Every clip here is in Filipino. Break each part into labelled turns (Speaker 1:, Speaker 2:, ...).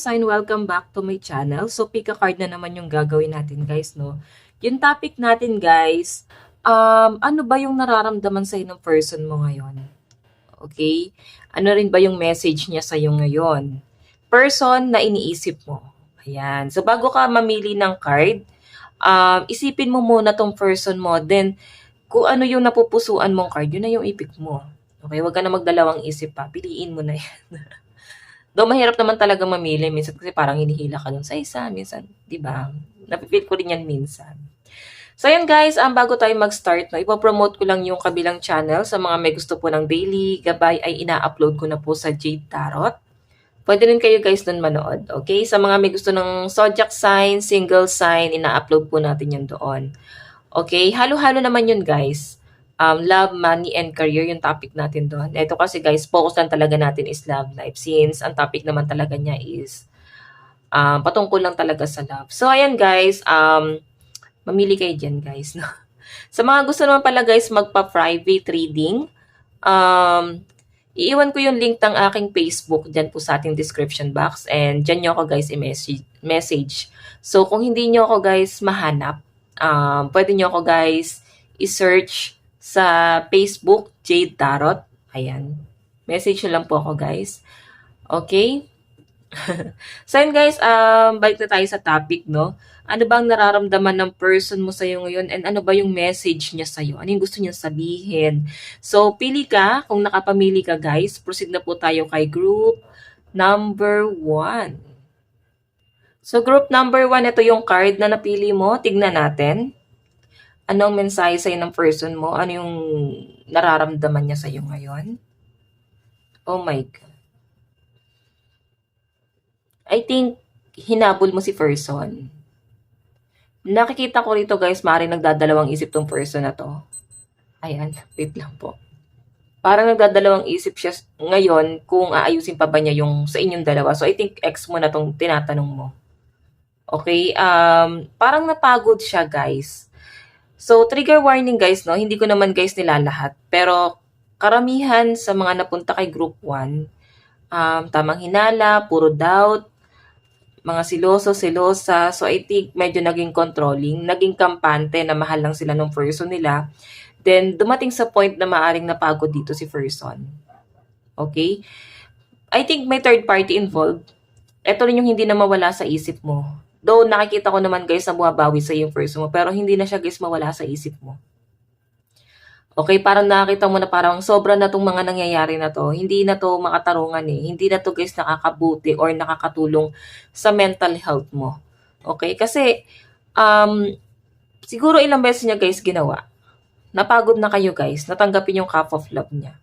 Speaker 1: sign, welcome back to my channel. So, pick a card na naman yung gagawin natin, guys, no? Yung topic natin, guys, ano ba yung nararamdaman sa'yo ng person mo ngayon? Okay? Ano rin ba yung message niya sa'yo ngayon? Person na iniisip mo. Ayan. So, bago ka mamili ng card, isipin mo muna tong person mo. Then, kung ano yung napupusuan mong card, yun na yung ipik mo. Okay? Huwag ka na magdalawang isip pa. Piliin mo na yan. Though mahirap naman talaga mamili minsan kasi parang hinihila ka dun sa isa, minsan, 'di ba? Nafi-feel ko rin 'yan minsan. So yun guys, bago tayo mag-start, no, ipo-promote ko lang yung kabilang channel sa mga may gusto po ng daily gabay ay ina-upload ko na po sa Jade Tarot. Pwede rin kayo guys dun manood, okay? Sa mga may gusto ng zodiac sign, single sign, ina-upload po natin yan doon. Okay, halo-halo naman yun guys. Love, money, and career yung topic natin doon. Ito kasi guys, focus lang talaga natin is love life since ang topic naman talaga niya is patungkol lang talaga sa love. So ayan guys, mamili kayo dyan guys. No? Sa mga gusto naman pala guys magpa-private reading, iiwan ko yung link ng aking Facebook dyan po sa ating description box and dyan nyo ako guys i-message. So kung hindi nyo ako guys mahanap, pwede nyo ako guys i-search sa Facebook, Jade Tarot. Ayan. Message nyo lang po ako, guys. Okay? So, yun, guys, balik na tayo sa topic, no? Ano ba ang nararamdaman ng person mo sa'yo ngayon and ano ba yung message niya sa'yo? Ano yung gusto niya sabihin? So, pili ka. Kung nakapamili ka, guys, proceed na po tayo kay group number 1. So, group number 1, ito yung card na napili mo. Tignan natin. Anong mensahe sa'yo ng person mo? Ano yung nararamdaman niya sa'yo ngayon? Oh my God. I think, hinabol mo si person. Nakikita ko rito guys, maaaring nagdadalawang isip tong person na to. Ayan, wait lang po. Parang nagdadalawang isip siya ngayon kung aayusin pa ba niya yung sa inyong dalawa. So, I think ex mo na tong tinatanong mo. Okay, parang napagod siya guys. So, trigger warning guys, no? Hindi ko naman guys nilalahat. Pero, karamihan sa mga napunta kay group 1, tamang hinala, puro doubt, mga siloso, silosa. So, I think medyo naging controlling, naging kampante na mahal lang sila ng person nila. Then, dumating sa point na maaring napagod dito si person. Okay? I think may third party involved. Ito rin yung hindi na mawala sa isip mo. Though nakikita ko naman guys na bumabawi sa yung person mo, pero hindi na siya guys mawala sa isip mo. Okay, parang nakita mo na parang sobra na tong mga nangyayari na to. Hindi na to makatarungan eh. Hindi na to guys nakakabuti or nakakatulong sa mental health mo. Okay, kasi siguro ilang beses niya guys ginawa. Napagod na kayo guys, natanggapin yung cup of love niya.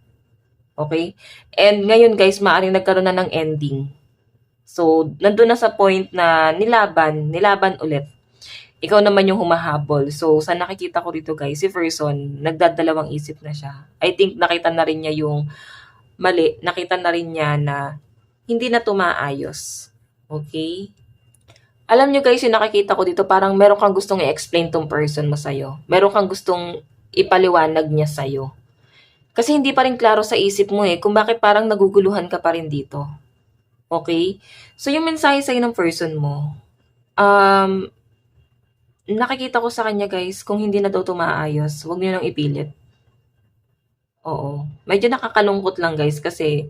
Speaker 1: Okay? And ngayon guys, maaaring nagkaroon na ng ending. So, nandun na sa point na nilaban ulit. Ikaw naman yung humahabol. So, sa nakikita ko rito guys, si person, nagdadalawang isip na siya. I think nakita na rin niya yung mali. Nakita na rin niya na hindi na tumaayos. Okay? Alam nyo guys, yung nakikita ko dito, parang meron kang gustong i-explain tong person mo sa'yo. Meron kang gustong ipaliwanag niya sa'yo. Kasi hindi pa rin klaro sa isip mo eh, kung bakit parang naguguluhan ka pa rin dito. Okay? So, yung mensahe sa'yo ng person mo, nakikita ko sa kanya guys, kung hindi na daw tumaayos, huwag niyo nang ipilit. Oo. Medyo nakakalungkot lang guys kasi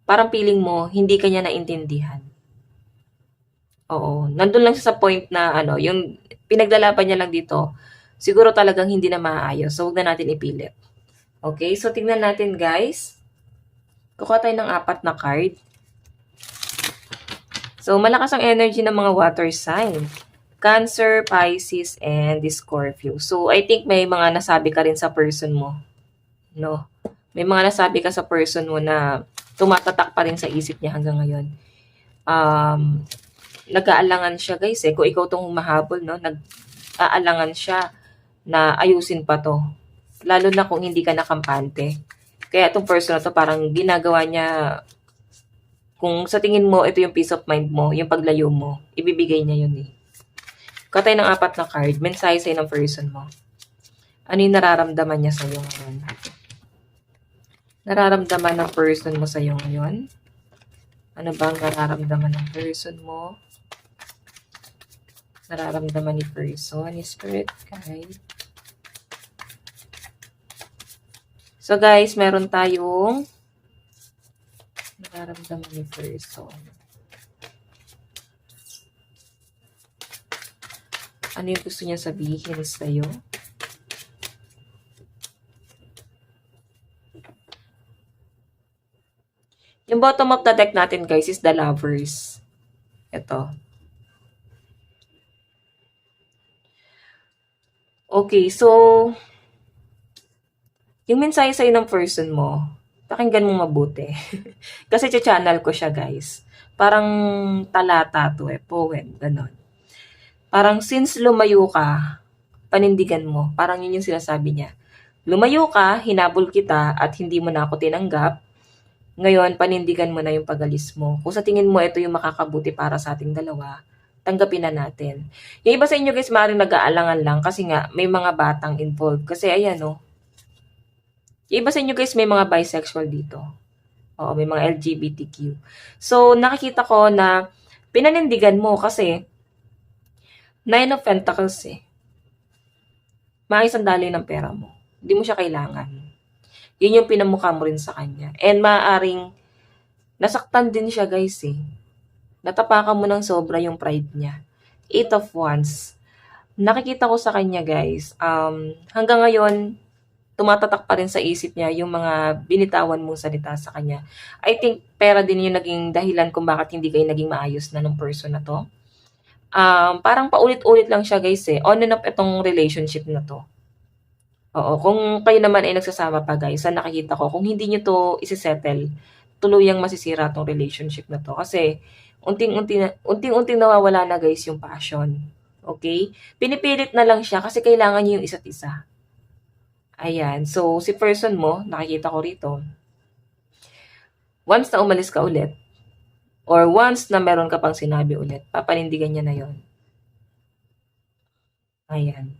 Speaker 1: parang feeling mo, hindi kanya naintindihan. Oo. Nandun lang siya sa point na yung pinaglalaban niya lang dito, siguro talagang hindi na maayos. So, huwag na natin ipilit. Okay? So, tingnan natin guys. Kukuha tayo ng 4 na card. So, malakas ang energy ng mga water sign. Cancer, Pisces, and Scorpio. So, I think may mga nasabi ka rin sa person mo. No? May mga nasabi ka sa person mo na tumatatak pa rin sa isip niya hanggang ngayon. Nag-aalangan siya, guys. Kung ikaw tong humahabol, no? Nag-aalangan siya na ayusin pa to. Lalo na kung hindi ka nakampante. Kaya itong person na to, parang ginagawa niya. Kung sa tingin mo, ito yung peace of mind mo, yung paglayo mo, ibibigay niya yun eh. Katay ng 4 na card, mensahe sa'yo ng person mo. Ano yung nararamdaman niya sa'yo ngayon? Nararamdaman ng person mo sa'yo ngayon? Ano ba ang nararamdaman ng person mo? Nararamdaman ni person, ni spirit guide. So guys, meron tayong nararamdaman ni person. Ano yung gusto niya sabihin sa'yo? Yung bottom of the deck natin guys is the Lovers. Ito. Okay, so yung mensahe sa'yo ng person mo, pakinggan mo mabuti. Kasi channel ko siya guys. Parang talata to poem, ganon. Parang since lumayo ka, panindigan mo. Parang yun yung sinasabi niya. Lumayo ka, hinabol kita at hindi mo na ako tinanggap. Ngayon, panindigan mo na yung pag-alis mo. Kung sa tingin mo ito yung makakabuti para sa ating dalawa, tanggapin na natin. Yung iba sa inyo guys, maaaring nag-aalangan lang kasi nga may mga batang involved. Kasi ayan yung iba sa inyo guys, may mga bisexual dito. Oo, may mga LGBTQ. So, nakikita ko na pinanindigan mo kasi Nine of Pentacles Maayos ang daloy ng pera mo. Hindi mo siya kailangan. Yun yung pinamukha mo rin sa kanya. And maaaring nasaktan din siya guys Natapakan mo ng sobra yung pride niya. Eight of Wands. Nakikita ko sa kanya guys, hanggang ngayon, tumatatak pa rin sa isip niya yung mga binitawan mong salita sa kanya. I think pera din yung naging dahilan kung bakit hindi kayo naging maayos na ng person na to. Parang paulit-ulit lang siya guys On and off itong relationship na to. Oo, kung kayo naman ay nagsasama pa guys, sa nakikita ko, kung hindi nyo to isi-settle, tuluyang masisira tong relationship na to. Kasi, unting-unting nawawala na guys yung passion. Okay? Pinipilit na lang siya kasi kailangan niyo yung isa't isa. Ayan. So, si person mo, nakikita ko rito, once na umalis ka ulit, or once na meron ka pang sinabi ulit, papanindigan niya na yon. Ayan.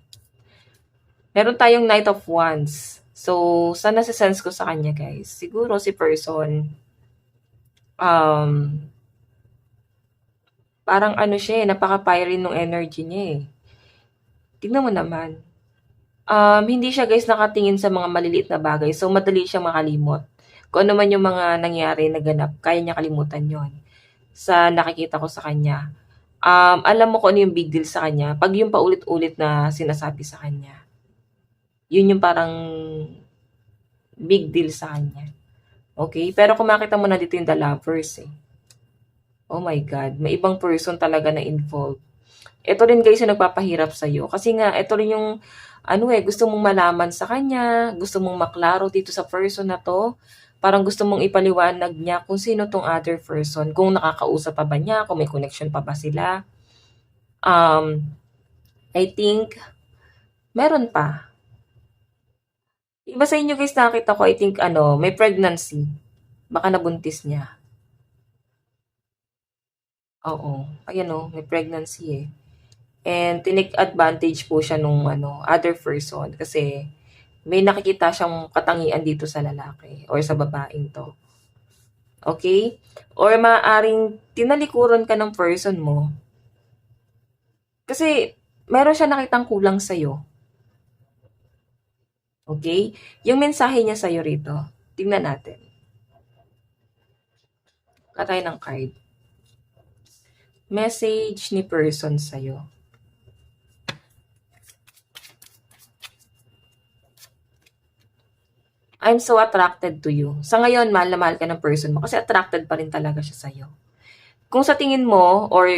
Speaker 1: Meron tayong Knight of Wands. So, sa nasa-sense ko sa kanya, guys, siguro si person, parang siya napaka-fiery nung energy niya Tignan mo naman. Hindi siya, guys, nakatingin sa mga maliliit na bagay. So, madali siyang makalimot. Kung ano man yung mga nangyari, naganap, kaya niya kalimutan yon sa nakikita ko sa kanya. Alam mo kung ano yung big deal sa kanya. Pag yung paulit-ulit na sinasabi sa kanya, yun yung parang big deal sa kanya. Okay? Pero kung makita mo na dito yung the Lovers Oh my God. May ibang person talaga na involved. Ito rin guys yung nagpapahirap sa'yo. Kasi nga, ito rin yung gusto mong malaman sa kanya, gusto mong maklaro dito sa person na to. Parang gusto mong ipaliwanag niya kung sino tong other person, kung nakakausap pa ba niya, kung may connection pa ba sila. I think, meron pa. Iba sa inyo guys, nakita ko, I think, may pregnancy. Baka nabuntis niya. Oo. Ayan may pregnancy And tinake advantage po siya nung other person kasi may nakikita siyang katangian dito sa lalaki or sa babaeng to. Okay? Or maaaring tinalikuran ka ng person mo kasi meron siya nakitang kulang sa'yo. Okay? Yung mensahe niya sa'yo rito, tingnan natin. Katay ng card. Message ni person sa'yo. I'm so attracted to you. Sa ngayon, mahal na mahal ka ng person mo kasi attracted pa rin talaga siya sa'yo. Kung sa tingin mo or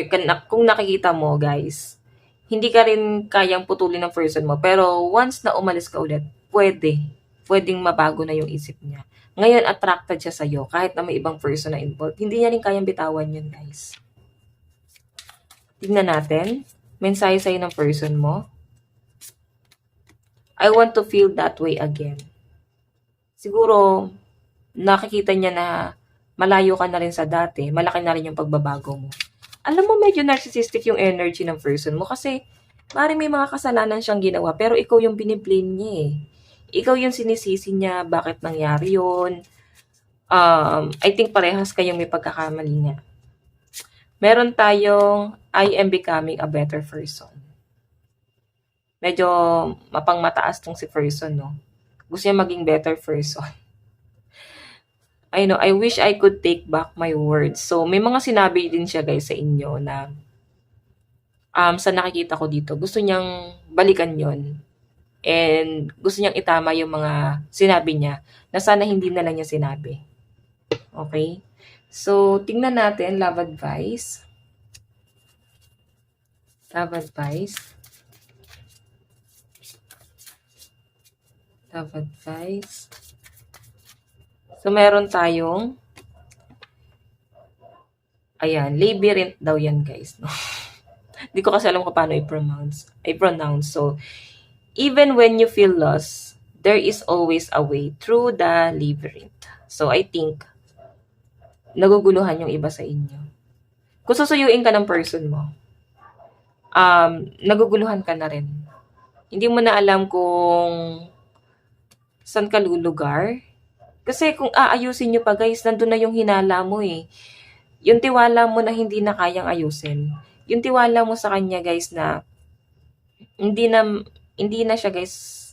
Speaker 1: kung nakikita mo, guys, hindi ka rin kayang putulin ng person mo. Pero once na umalis ka ulit, pwedeng mabago na yung isip niya. Ngayon, attracted siya sa'yo kahit na may ibang person na involved. Hindi niya rin kayang bitawan yun, guys. Tingnan natin. Mensahe sa'yo ng person mo. I want to feel that way again. Siguro, nakikita niya na malayo ka na rin sa dati, malaki na rin yung pagbabago mo. Alam mo, medyo narcissistic yung energy ng person mo kasi maaaring may mga kasalanan siyang ginawa pero ikaw yung biniblame niya Ikaw yung sinisisi niya, bakit nangyari yun. I think parehas kayong may pagkakamali nga. Meron tayong I am becoming a better person. Medyo mapangmataas tong si person, no? Gusto niya maging better person. I know, I wish I could take back my words. So, may mga sinabi din siya guys sa inyo na sa nakikita ko dito, gusto niyang balikan yon and gusto niyang itama yung mga sinabi niya na sana hindi na lang niya sinabi. Okay? So, tingnan natin, love advice. Love advice. Love advice. So, meron tayong ayan, labyrinth daw yan guys. No? Hindi ko kasi alam kung paano i-pronounce. So, even when you feel lost, there is always a way through the labyrinth. So, I think, naguguluhan yung iba sa inyo. Kung susuyuin ka ng person mo, naguguluhan ka na rin. Hindi mo na alam kung saan ka lulugar. Kasi kung aayusin nyo pa guys, nandun na yung hinala mo eh. Yung tiwala mo na hindi na kayang ayusin. Yung tiwala mo sa kanya guys na hindi na siya guys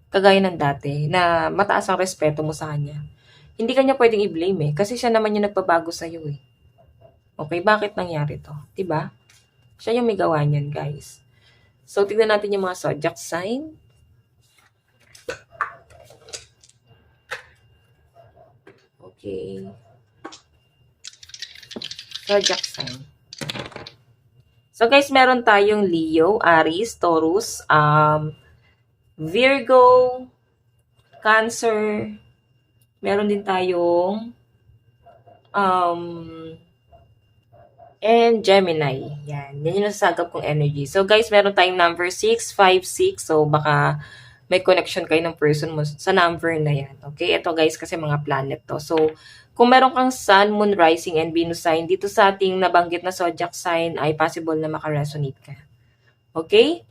Speaker 1: kagaya ng dati na mataas ang respeto mo sa kanya. Hindi kanya pwedeng i-blame eh kasi siya naman yung nagpabago sa iyo eh. Okay, bakit nangyari to? 'Di ba? Siya yung may gawa niyan, guys. So tingnan natin yung mga zodiac sign. Okay. Zodiac sign. So guys, meron tayong Leo, Aries, Taurus, Virgo, Cancer. Meron din tayong and Gemini. Yan yung nasasagap kong energy. So guys, meron tayong number 6, 5, 6. So baka may connection kayo ng person mo sa number na yan. Okay? Ito guys, kasi mga planet to. So, kung meron kang Sun, Moon, Rising, and Venus sign, dito sa ating nabanggit na zodiac sign ay possible na makaresonate ka. Okay?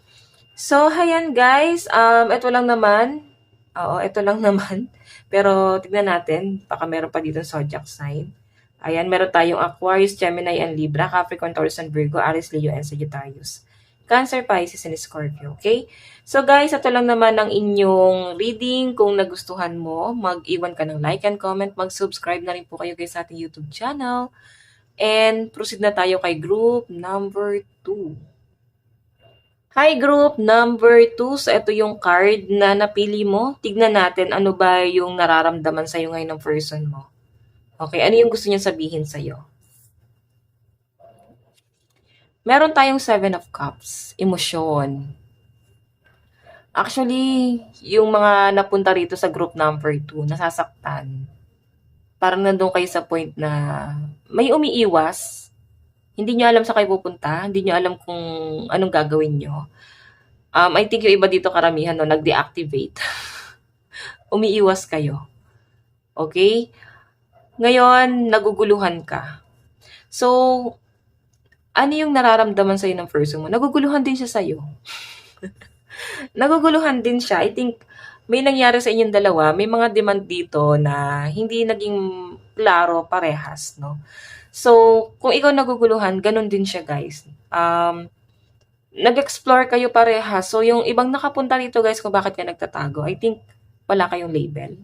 Speaker 1: So, ayan guys. Ito lang naman. Oo, ito lang naman. Pero, tignan natin. Baka meron pa dito zodiac sign. Ayan, meron tayong Aquarius, Gemini, and Libra, Capricorn, Taurus, and Virgo, Aries, Leo, and Sagittarius. Cancer, Pisces, and Scorpio. Okay? So guys, ito lang naman ang inyong reading. Kung nagustuhan mo, mag-iwan ka ng like and comment. Mag-subscribe na rin po kayo guys sa ating YouTube channel. And proceed na tayo kay group number 2. Hi group number 2. So ito yung card na napili mo. Tignan natin ano ba yung nararamdaman sa'yo ngayon ng person mo. Okay, ano yung gusto niya sabihin sa'yo? Meron tayong 7 of Cups, emosyon. Actually, yung mga napunta rito sa group number 2, nasasaktan. Parang nandun kayo sa point na may umiiwas. Hindi nyo alam sa kayo pupunta. Hindi nyo alam kung anong gagawin nyo. I think yung iba dito karamihan, no, nag-deactivate. Umiiwas kayo. Okay? Ngayon, naguguluhan ka. So, ano yung nararamdaman sa'yo ng person mo? Naguguluhan din siya sa'yo. Naguguluhan din siya. I think may nangyari sa inyong dalawa. May mga demand dito na hindi naging klaro parehas, no? So, kung ikaw naguguluhan, ganun din siya, guys. Nag-explore kayo parehas. So, yung ibang nakapunta dito, guys, kung bakit ka nagtatago, I think wala kayong label.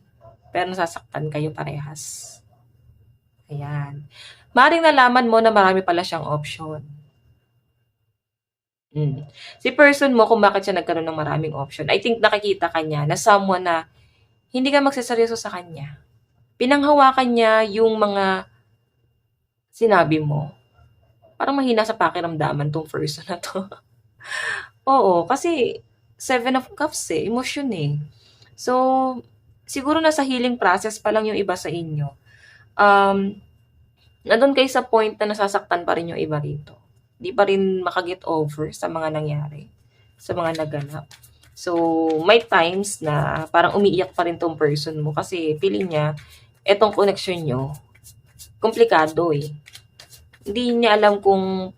Speaker 1: Pero nasasaktan kayo parehas. Ayan. Maring nalaman mo na marami pala siyang option. Si person mo, kung bakit siya nagkaroon ng maraming option, I think nakikita ka niya na someone na hindi ka magseseryoso sa kanya. Pinanghawakan niya yung mga sinabi mo. Parang mahina sa pakiramdaman tong person na to. Oo, kasi 7 of Cups emosyon eh. So, siguro nasa healing process pa lang yung iba sa inyo. Nandun kayo sa point na nasasaktan pa rin yung iba rito. Di pa rin makaget over sa mga nangyari, sa mga naganap. So, may times na parang umiiyak pa rin tong person mo kasi feeling niya, etong connection nyo, komplikado eh. Hindi niya alam kung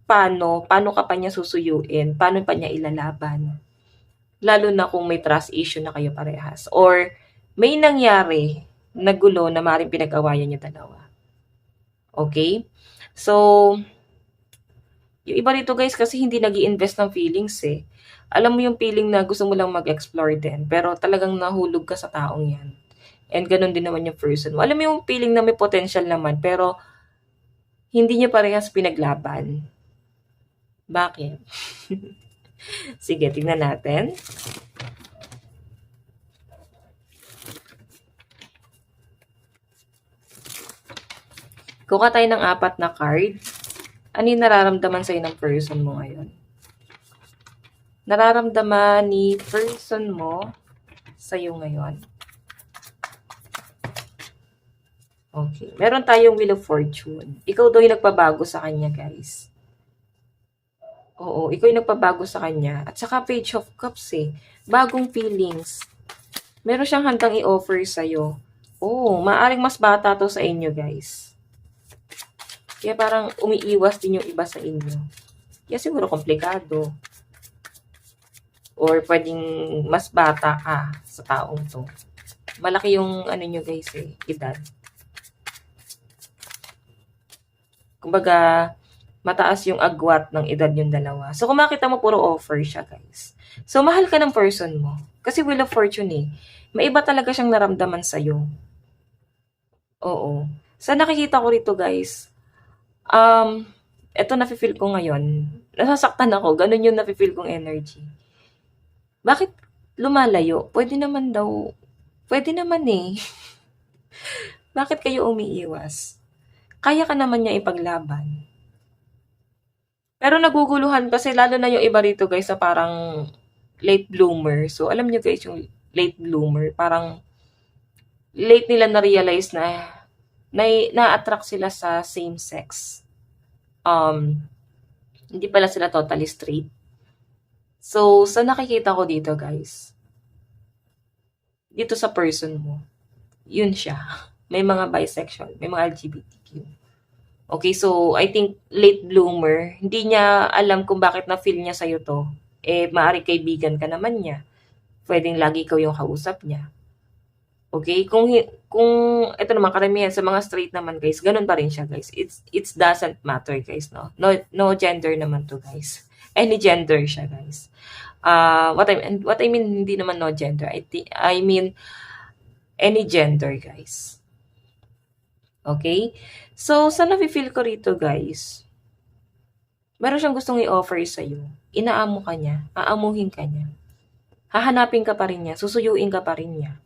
Speaker 1: paano ka pa niya susuyuin, paano pa niya ilalaban. Lalo na kung may trust issue na kayo parehas. Or may nangyari nagulo na maaaring pinag-awayan yung dalawa. Okay? So, yung iba rito guys kasi hindi nag-i-invest ng feelings eh. Alam mo yung feeling na gusto mo lang mag-explore din, pero talagang nahulog ka sa taong yan. And ganun din naman yung person mo. Alam mo yung feeling na may potential naman, pero hindi niya parehas pinaglaban. Bakit? Sige, tingnan natin. Kuha tayo ng 4 na card. Ano yung nararamdaman sa'yo ng person mo ngayon? Nararamdaman ni person mo sa'yo ngayon. Okay. Meron tayong Wheel of Fortune. Ikaw daw yung nagpabago sa kanya, guys. Oo, ikaw yung nagpabago sa kanya. At saka Page of Cups eh. Bagong feelings. Meron siyang handang i-offer sa'yo. Oo, maaring mas bata to sa inyo, guys. Kaya parang umiiwas din yung iba sa inyo. Kaya siguro komplikado. Or pwedeng mas bata ka sa taong to. Malaki yung ano nyo guys eh, edad. Kumbaga, mataas yung agwat ng edad yung dalawa. So, kung makita mo, puro offer siya, guys. So, mahal ka ng person mo. Kasi Wheel of Fortune eh. May iba talaga siyang naramdaman sa'yo. Oo. Sa nakikita ko rito, guys, eto nafe-feel ko ngayon. Nasasaktan ako. Ganun yung nafe-feel kong energy. Bakit lumalayo? Pwede naman daw. Pwede naman eh. Bakit kayo umiiwas? Kaya ka naman niya ipaglaban. Pero naguguluhan kasi lalo na yung iba rito guys na parang late bloomer. So alam niyo guys yung late bloomer, parang late nila na-realize na-attract sila sa same sex. Hindi pala sila totally straight. So sa nakikita ko dito guys, dito sa person mo, yun siya. May mga bisexual, may mga LGBTQ. Okay, so I think late bloomer, hindi niya alam kung bakit na-feel niya sa'yo to. Eh, maaari kaibigan ka naman niya. Pwedeng lagi ikaw yung kausap niya. Okay, kung ito naman karamihan sa mga straight naman guys, ganun pa rin siya guys. It doesn't matter guys, no. No gender naman to guys. Any gender siya guys. What I mean hindi naman no gender. I mean any gender guys. Okay? So, sa nafe-feel ko rito, guys, meron siyang gustong i-offer sa'yo. Inaamo ka niya, aamuhin ka niya. Hahanapin ka pa rin niya, susuyuin ka pa rin niya.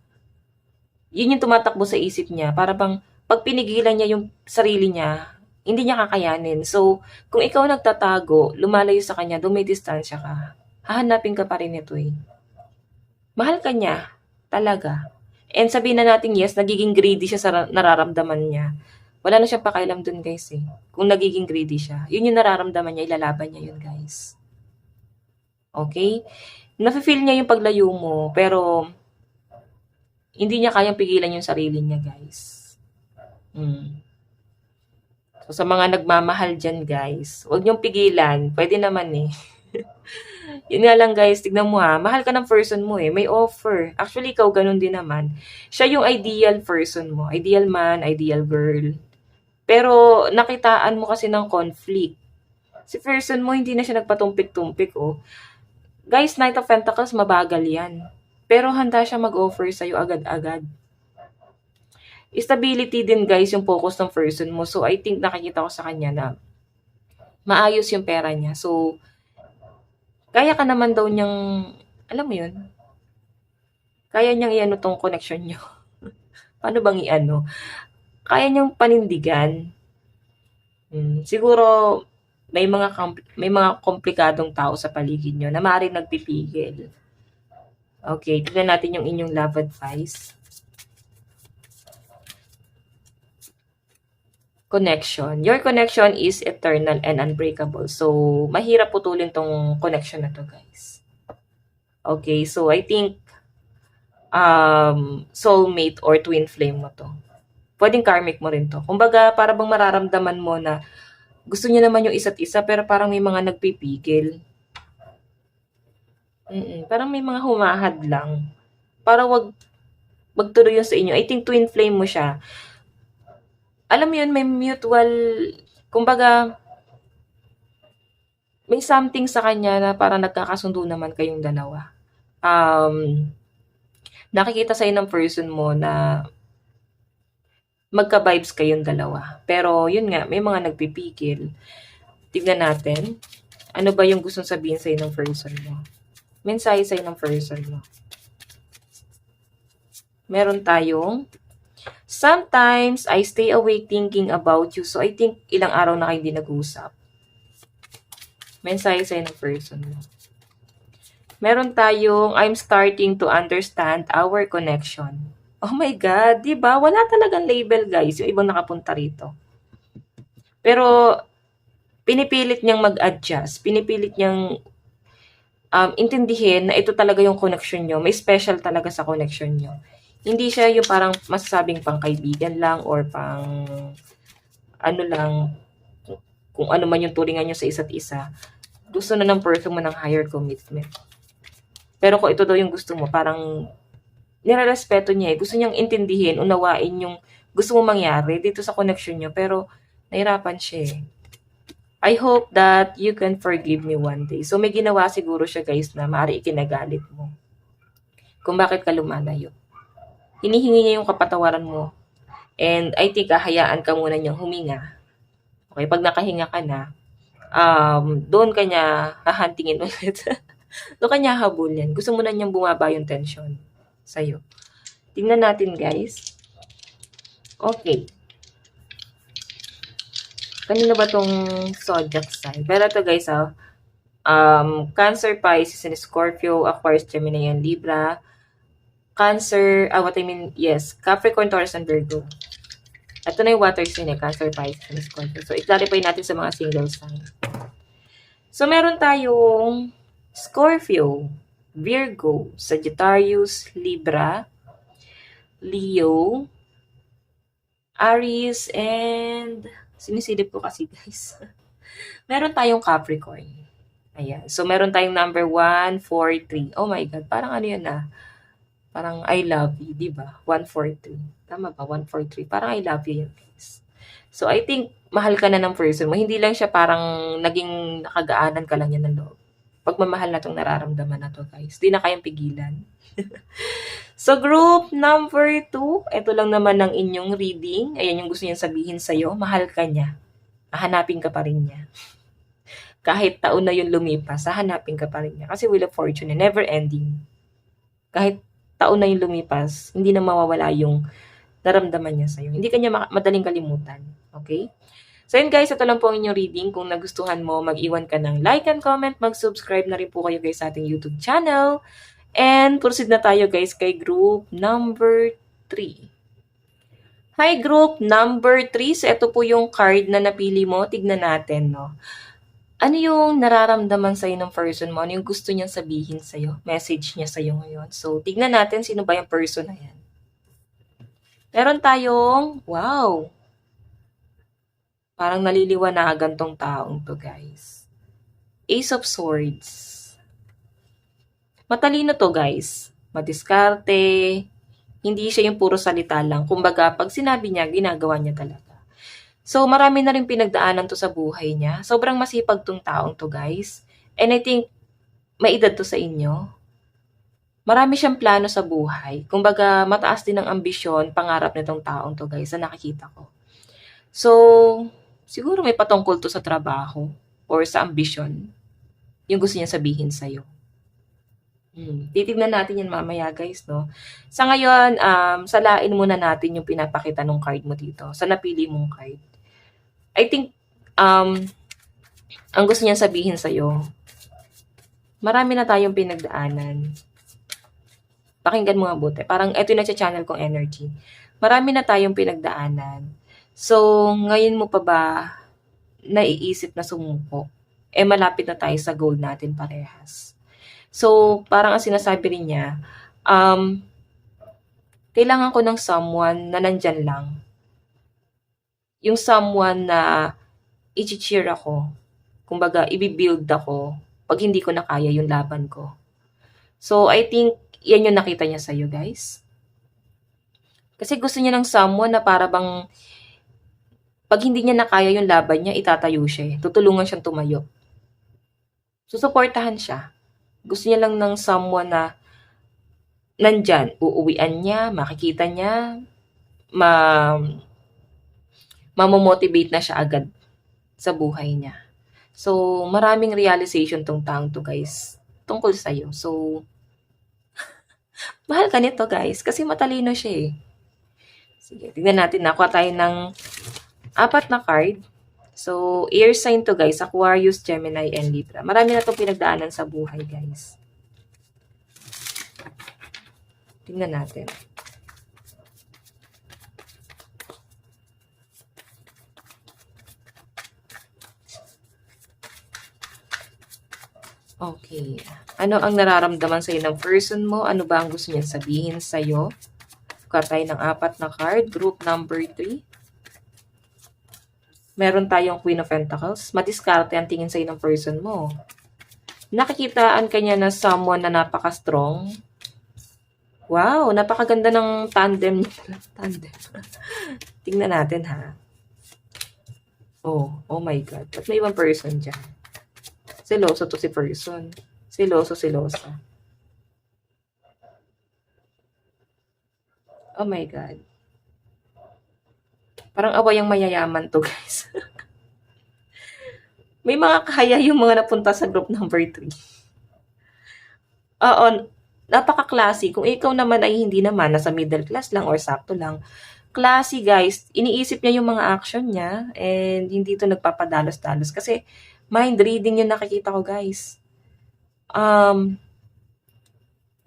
Speaker 1: Yun yung tumatakbo sa isip niya, para bang pag pinigilan niya yung sarili niya, hindi niya kakayanin. So, kung ikaw nagtatago, lumalayo sa kanya, dumidistansya ka, hahanapin ka pa rin ito eh. Mahal ka niya, talaga. And sabihin na natin yes, nagiging greedy siya sa nararamdaman niya. Wala na siyang pakialam dun guys eh. Kung nagiging greedy siya, yun yung nararamdaman niya, ilalaban niya yun guys. Okay? Nafe-feel niya yung paglayo mo, pero hindi niya kayang pigilan yung sarili niya guys. So sa mga nagmamahal dyan guys, huwag niyong pigilan, pwede naman eh. Yun nga lang guys, tignan mo ha, mahal ka ng person mo eh, may offer. Actually, ikaw ganun din naman. Siya yung ideal person mo, ideal man, ideal girl. Pero nakitaan mo kasi ng conflict. Si person mo, hindi na siya nagpatumpik-tumpik oh. Guys, Knight of Pentacles, mabagal yan. Pero handa siya mag-offer sa'yo agad-agad. Stability din guys yung focus ng person mo. So I think nakikita ko sa kanya na maayos yung pera niya. So, kaya ka naman daw niyang, alam mo yun, kaya niyang iano tong connection niyo. Paano bang iano? Kaya niyang panindigan. Siguro, may mga komplikadong tao sa paligid niyo na maaaring nagpipigil. Okay, tignan natin yung inyong love advice. Connection. Your connection is eternal and unbreakable. So, mahirap putulin tong connection na to, guys. Okay, so I think soulmate or twin flame mo to. Pwedeng karmic mo rin to. Kumbaga, para bang mararamdaman mo na gusto niya naman yung isa't isa pero parang may mga nagpipigil. Parang may mga humahad lang. Para magtuloy yun sa inyo. I think twin flame mo siya. Alam mo yun, may mutual, kumbaga, may something sa kanya na parang nagkakasundo naman kayong dalawa. Nakikita sa'yo ng person mo na magka-vibes kayong dalawa. Pero yun nga, may mga nagpipigil. Tignan natin. Ano ba yung gustong sabihin sa'yo ng person mo? Mensahe sa'yo ng person mo. Meron tayong, sometimes I stay awake thinking about you. So I think ilang araw na kayo hindi nag-uusap. Mensahe sa'yo ng person mo. Meron tayong, I'm starting to understand our connection. Oh my God, di ba? Wala talagang label, guys, yung ibang nakapunta rito. Pero, pinipilit niyang mag-adjust. Pinipilit niyang intindihin na ito talaga yung connection nyo. May special talaga sa connection nyo. Hindi siya yung parang masasabing pang kaibigan lang or pang ano lang, kung ano man yung turingan nyo sa isa't isa. Gusto na ng person mo ng higher commitment. Pero kung ito daw yung gusto mo, parang nirerespeto niya eh. Gusto niyang intindihin, unawain yung gusto mo mangyari dito sa connection niyo. Pero nahirapan siya eh. I hope that you can forgive me one day. So may ginawa siguro siya guys na maaari ikinagalit mo. Kung bakit ka lumalayo. Hinihingi niya yung kapatawaran mo. And I think hayaan ka muna niyang huminga. Okay, pag nakahinga ka na, doon ka niya hahantingin ulit. Doon ka niya habulin. Gusto mo na niyang bumaba yung tension sa'yo. Tingnan natin guys. Okay. Kanino ba tong zodiac sign? Pero ito guys, Cancer, Pisces, and Scorpio, Aquarius, Gemini, and Libra. Cancer, Capricorn, Taurus, and Virgo. Ito na yung water sign eh, Cancer, Pisces, and Scorpio. So, i-clarify natin sa mga single sign. So, meron tayong Scorpio, Virgo, Sagittarius, Libra, Leo, Aries, and sinisilip ko kasi guys. Meron tayong Capricorn. Ayan. So, meron tayong number 1, 4, 3. Oh my God. Parang ano yun ah. Parang I love you, di ba? 1, 4, 3. Tama ba? 1, 4, 3. Parang I love you yun guys. So, I think mahal ka na ng person mo. Hindi lang siya parang naging nakagaanan ka lang yan ng loob. Pagmamahal na itong nararamdaman na to guys. Di na kayang pigilan. So, group number 2, ito lang naman ng inyong reading. Ayan yung gusto niyang sabihin sa'yo. Mahal ka niya. Hahanapin ka pa rin niya. Kahit taon na yung lumipas, hahanapin ka pa rin niya. Kasi Wheel of Fortune, never ending. Kahit taon na yung lumipas, hindi na mawawala yung naramdaman niya sa'yo. Hindi kanya madaling kalimutan. Okay? So yun guys, ito lang po ang inyong reading. Kung nagustuhan mo, mag-iwan ka ng like and comment. Mag-subscribe na rin po kayo guys sa ating YouTube channel. And proceed na tayo guys kay group number 3. Hi group number 3. So ito po yung card na napili mo. Tignan natin, no? Ano yung nararamdaman sa'yo ng person mo? Ano yung gusto niyang sabihin sa'yo? Message niya sa'yo ngayon. So tignan natin sino ba yung person na yan. Meron tayong, wow! Parang naliliwanagan tong taong to, guys. Ace of Swords. Matalino to, guys. Madiskarte. Hindi siya yung puro salita lang. Kumbaga, pag sinabi niya, ginagawa niya talaga. So, marami na rin pinagdaanan to sa buhay niya. Sobrang masipag tong taong to, guys. And I think, may edad to sa inyo. Marami siyang plano sa buhay. Kumbaga, mataas din ang ambisyon, pangarap nitong taong to, guys, na nakikita ko. So, siguro may patungkol to sa trabaho or sa ambisyon. Yung gusto niya sabihin sa'yo. Titignan natin yan mamaya, guys, no? Sa ngayon, salain muna natin yung pinapakita ng card mo dito. Sa napili mong card. I think, ang gusto niya sabihin sa'yo, marami na tayong pinagdaanan. Pakinggan mo nga buti. Parang ito yung nasa-channel kong energy. Marami na tayong pinagdaanan. So, ngayon mo pa ba naiisip na sumuko? Malapit na tayo sa goal natin parehas. So, parang ang sinasabi rin niya, kailangan ko ng someone na nandyan lang. Yung someone na i-cheer ako. Kumbaga, i-build ako pag hindi ko na kaya yung laban ko. So, I think, yan yung nakita niya sa'yo, guys. Kasi gusto niya ng someone na para bang 'pag hindi niya na kaya yung laban niya, itatayo siya, eh, tutulungan siyang tumayo. Susuportahan siya. Gusto niya lang ng someone na nandiyan, uuwian niya, makikita niya, ma mamo-motivate na siya agad sa buhay niya. So, maraming realization 'tong taong 'to, guys, tungkol sa'yo. So, mahal ka nito, guys, kasi matalino siya, eh. Sige, tignan natin, nakuha tayo ng 4 na card. So, air sign 'to, guys, Aquarius, Gemini, and Libra. Marami na 'tong pinagdaanan sa buhay, guys. Tingnan natin. Okay. Ano ang nararamdaman sa'yo ng person mo? Ano ba ang gusto niyang sabihin sa'yo? Kuha tayo ng 4 na card. Group number 3. Meron tayong Queen of Pentacles. Madiskarte ang tingin sa'yo ng person mo. Nakikitaan ka niya na someone na napaka-strong. Wow, napakaganda ng tandem niya. Tandem. Tingnan natin, ha. Oh my God. Ba't may ibang person dyan? Seloso to si person. Selosa. Oh my God. Parang away ang mayayaman to, guys. May mga kaya yung mga napunta sa group number 3. Oo, napaka-classy. Kung ikaw naman ay hindi naman, nasa middle class lang or sakto lang. Classy, guys. Iniisip niya yung mga action niya and hindi to nagpapadalos-dalos. Kasi mind reading yung nakikita ko, guys.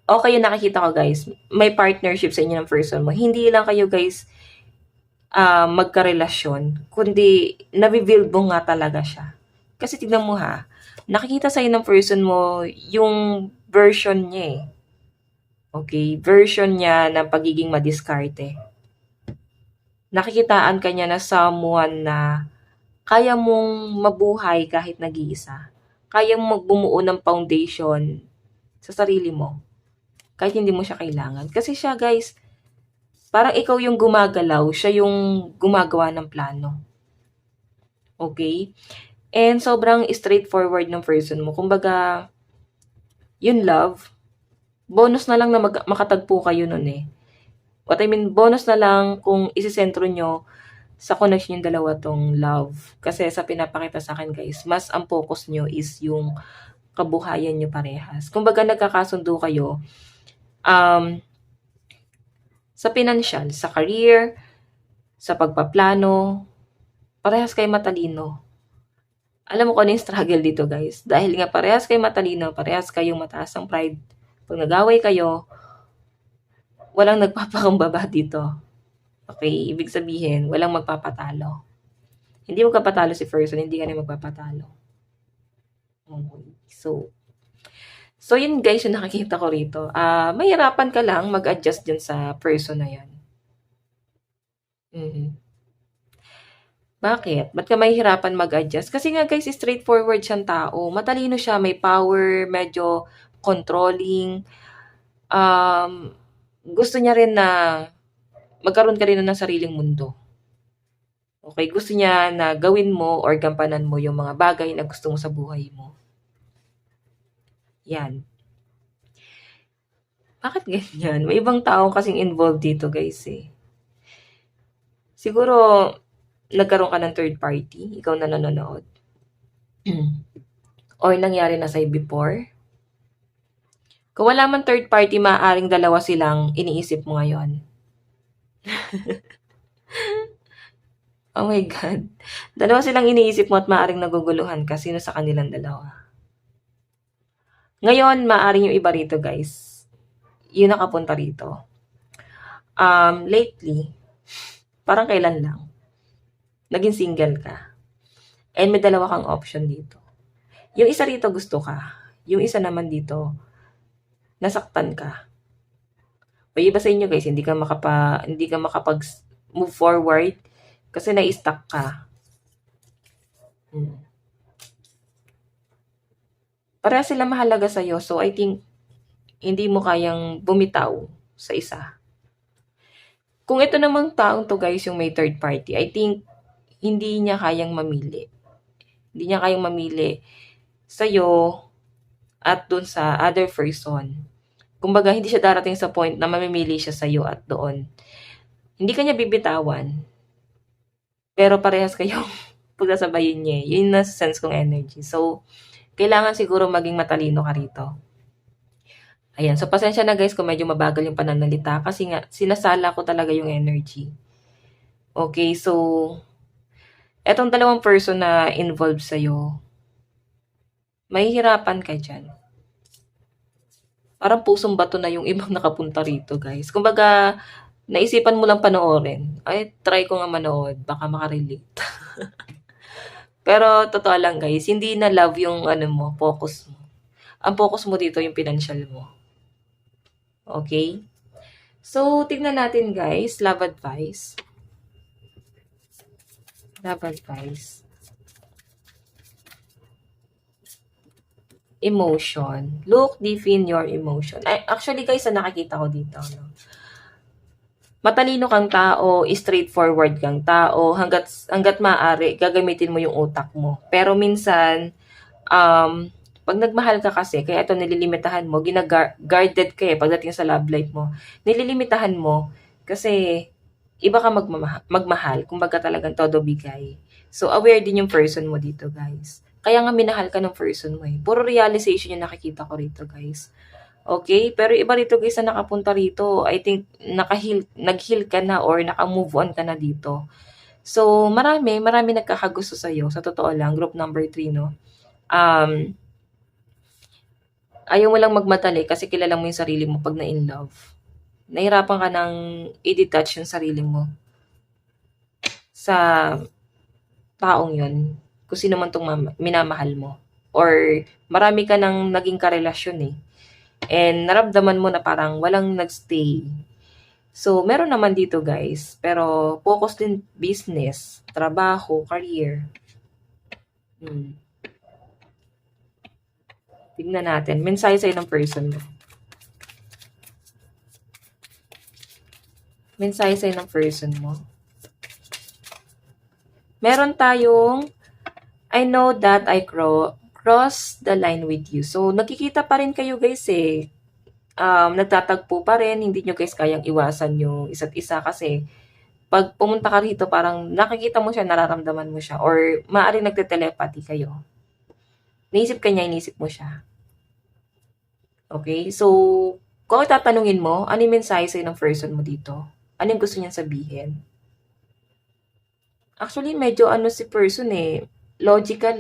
Speaker 1: Okay yung nakikita ko, guys. May partnership sa inyo ng person mo. Hindi lang kayo, guys, magkarelasyon, kundi nabibuild mo nga talaga siya. Kasi tignan mo, ha, nakikita sa'yo ng person mo yung version niya, eh. Okay? Version niya ng pagiging madiskarte. Nakikitaan ka niya na someone na kaya mong mabuhay kahit nag-iisa. Kaya mong magbumuo ng foundation sa sarili mo kahit hindi mo siya kailangan. Kasi siya, guys, parang ikaw yung gumagalaw, siya yung gumagawa ng plano. Okay? And sobrang straightforward ng person mo. Kumbaga, yun love, bonus na lang na makatagpo kayo nun, eh. What I mean, bonus na lang kung isisentro nyo sa connection yung dalawa tong love. Kasi sa pinapakita sa akin, guys, mas ang focus nyo is yung kabuhayan nyo parehas. Kumbaga, nagkakasundo kayo sa financial, sa career, sa pagpaplano, parehas kayo matalino. Alam mo kung ano yung struggle dito, guys? Dahil nga parehas kayo matalino, parehas kayong mataas ang pride. Pag nag-away kayo, walang nagpapakumbaba dito. Okay? Ibig sabihin, walang magpapatalo. Hindi magpapatalo si person, hindi ka na magpapatalo. So yun, guys, yung nakikita ko rito. Mahirapan ka lang mag-adjust dyan sa person na yan. Bakit? Ba't ka mahihirapan mag-adjust? Kasi nga, guys, straightforward siyang tao. Matalino siya, may power, medyo controlling. Gusto niya rin na magkaroon ka rin ng sariling mundo. Okay? Gusto niya na gawin mo or gampanan mo yung mga bagay na gusto mo sa buhay mo. Yan. Bakit ganyan? May ibang tao kasing involved dito, guys, eh. Siguro, nagkaroon ka ng third party, ikaw na nanonood. Or nangyari na sa'yo before. Kung wala man third party, maaaring dalawa silang iniisip mo ngayon. Oh my God. Dalawa silang iniisip mo at maaaring naguguluhan ka. Sino sa kanilang dalawa? Ngayon, maaaring yung iba rito, guys. Yun nakapunta rito. Lately, parang kailan lang, naging single ka. And may dalawa kang option dito. Yung isa rito gusto ka. Yung isa naman dito, nasaktan ka. O iba sa inyo, guys, hindi ka makapag move forward kasi na-stuck ka. Pareha sila mahalaga sa'yo. So, I think, hindi mo kayang bumitaw sa isa. Kung ito namang taong to guys, yung may third party, I think, hindi niya kayang mamili. Hindi niya kayang mamili sa'yo at dun sa other person. Kumbaga, hindi siya darating sa point na mamimili siya sa'yo at doon. Hindi ka niya bibitawan, pero parehas kayong pagsasabayin niya. Yun na sense kong energy. So, kailangan siguro maging matalino ka rito. Ayan, so pasensya na guys kung medyo mabagal yung pananalita kasi nga sinasala ko talaga yung energy. Okay, so etong dalawang person na involved sa'yo, mahihirapan ka dyan. Parang pusong bato na yung ibang nakapunta rito guys. Kumbaga, naisipan mo lang panoorin. Ay, try ko nga manood, baka makarelate. Pero totoo lang guys, hindi na love yung ano mo, focus mo. Ang focus mo dito yung financial mo. Okay? So, tignan natin guys, love advice. Love advice. Emotion. Look deep in your emotion. Ay, actually guys, nakikita ko dito. No? Matalino kang tao, straightforward kang tao, hanggat maaari, gagamitin mo yung utak mo. Pero minsan, pag nagmahal ka kasi, kaya ito nililimitahan mo, guarded ka pagdating sa love life mo. Nililimitahan mo kasi iba ka magmahal, kumbaga talagang todo bigay. So, aware din yung person mo dito, guys. Kaya nga minahal ka ng person mo Puro realization yung nakikita ko rito, guys. Okay? Pero iba rito, guys, na nakapunta rito. I think, nag-heal ka na or naka-move on ka na dito. So, marami nagkakagusto sa'yo. Sa totoo lang, group number 3, no? Ayaw mo lang magmadali kasi kilala mo yung sarili mo pag na-in love. Nahirapan ka nang i-detach yung sarili mo sa taong yun. Kung sino man itong minamahal mo. Or marami ka nang naging karelasyon And naramdaman mo na parang walang nagstay. So, meron naman dito guys. Pero focus din business, trabaho, career. Tignan natin. Mensahe sa'yo ng person mo. Mensahe sa'yo ng person mo. Meron tayong, I know that I cross the line with you. So, nakikita pa rin kayo guys nagtatagpo pa rin. Hindi nyo guys kayang iwasan yung isa't isa kasi pag pumunta ka rito, parang nakikita mo siya, nararamdaman mo siya. Or maaaring nagte-telepathy kayo. Naisip ka niya, inisip mo siya. Okay? So, kung tatanungin mo, ano yung mensahe sa'yo ng person mo dito? Ano yung gusto niyang sabihin? Actually, medyo si person logical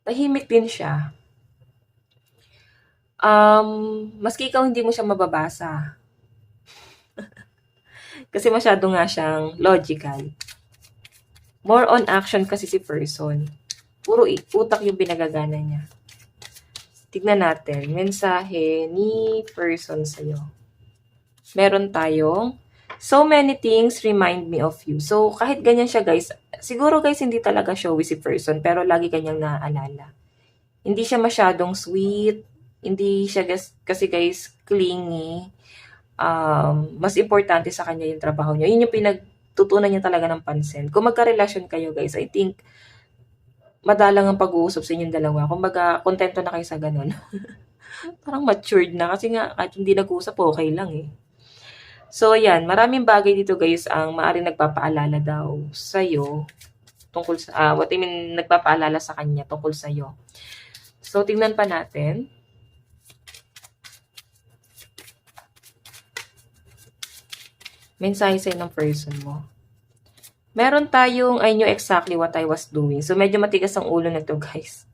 Speaker 1: Tahimik din siya. Maski ikaw hindi mo siya mababasa. Kasi masyado nga siyang logical. More on action kasi si person. Puro utak yung pinagagana niya. Tignan natin. Mensahe ni person sa'yo. Meron tayong, so many things remind me of you. So, kahit ganyan siya guys, siguro guys, hindi talaga showy si person, pero lagi kanyang naaalala. Hindi siya masyadong sweet. Hindi siya kasi guys, clingy. Mas importante sa kanya yung trabaho niya. Yun yung pinagtutunan niya talaga ng pansin. Kung magka-relasyon kayo guys, I think, madalang ang pag-uusap sa inyong dalawa. Kumbaga, kontento na kayo sa ganun. Parang matured na. Kasi nga, kahit hindi nag-uusap, okay lang So, yan. Maraming bagay dito guys ang maaaring nagpapaalala daw sa'yo tungkol sa, nagpapaalala sa kanya tungkol sa'yo. So, tingnan pa natin. Mensahe sa'yo ng person mo. Meron tayong, I knew exactly what I was doing. So, medyo matigas ang ulo na to, guys.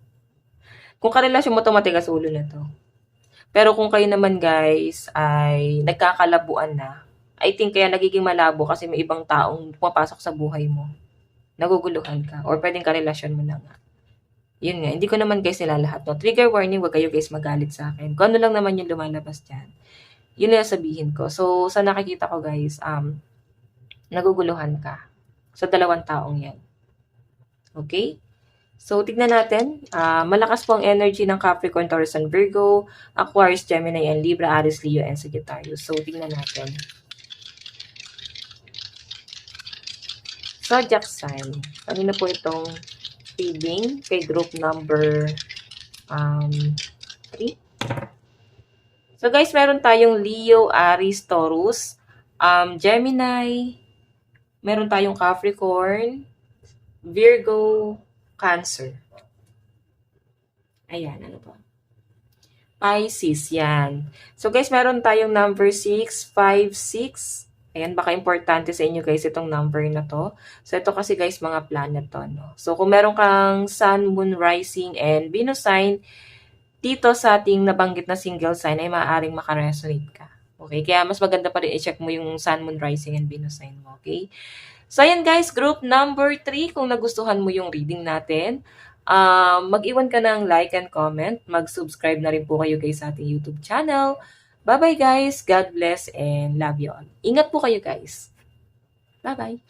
Speaker 1: Kung karelasyon mo to, matigas ulo na to. Pero kung kayo naman, guys, ay nagkakalabuan na, I think kaya nagiging malabo kasi may ibang taong pumapasok sa buhay mo. Naguguluhan ka. Or pwedeng karelasyon mo na nga. Yun nga. Hindi ko naman, guys, nila lahat. No? Trigger warning, wag kayo, guys, magalit sa akin. Kung ano lang naman yung lumalabas dyan. Yun na sabihin ko. So, sa nakikita ko, guys, naguguluhan ka sa dalawang taong yan. Okay? So, tignan natin. Malakas po ang energy ng Capricorn, Taurus, and Virgo, Aquarius, Gemini, and Libra, Aries, Leo, and Sagittarius. So, tignan natin. zodiac sign. Kanina po itong reading kay group number 3. So guys, meron tayong Leo, Aries, Taurus, Gemini, meron tayong Capricorn, Virgo, Cancer. Ayan, ano pa? Pisces, yan. So guys, meron tayong number 6, 5, 6. Ayan, baka importante sa inyo guys itong number na to. So ito kasi guys, mga planet to. No? So kung meron kang Sun, Moon, Rising, and Venus sign, dito sa ating nabanggit na single sign ay maaaring makaresonate ka. Okay? Kaya mas maganda pa rin i-check mo yung Sun, Moon, Rising, and Venus sign mo. Okay? So ayan guys, group number 3. Kung nagustuhan mo yung reading natin, mag-iwan ka ng like and comment. Mag-subscribe na rin po kayo guys sa ating YouTube channel. Bye-bye guys. God bless and love you all. Ingat po kayo guys. Bye-bye.